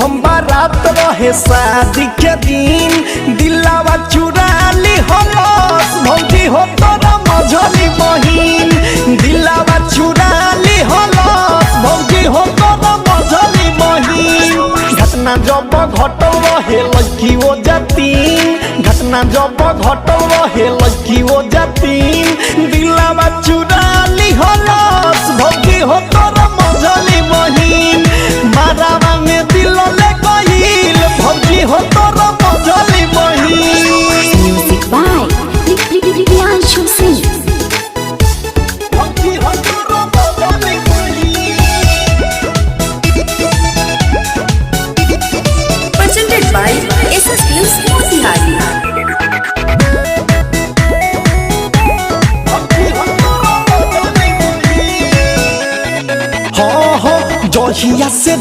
हम बारात रहे शादी के दिन दिलावा चुरा ली हलस भौजी हो तोरा मझली बहिन दिलावा चुरा ली हलस भौजी हो तोरा मझली बहिन घटना जब घटल रहे लड़की ओ जातीन घटना जब घटल रहे लड़की ओ जातीन दिलावा चुरा ली हलस भौजी हो तोरा मझली बहिन मारावा में दिल ले गइल भौजी हो तोरा मझली बहिन। Music by Priyanshu Singh. भौजी हो तोरा मझली बहिन। Presented by SS Films Motihari. जहिया से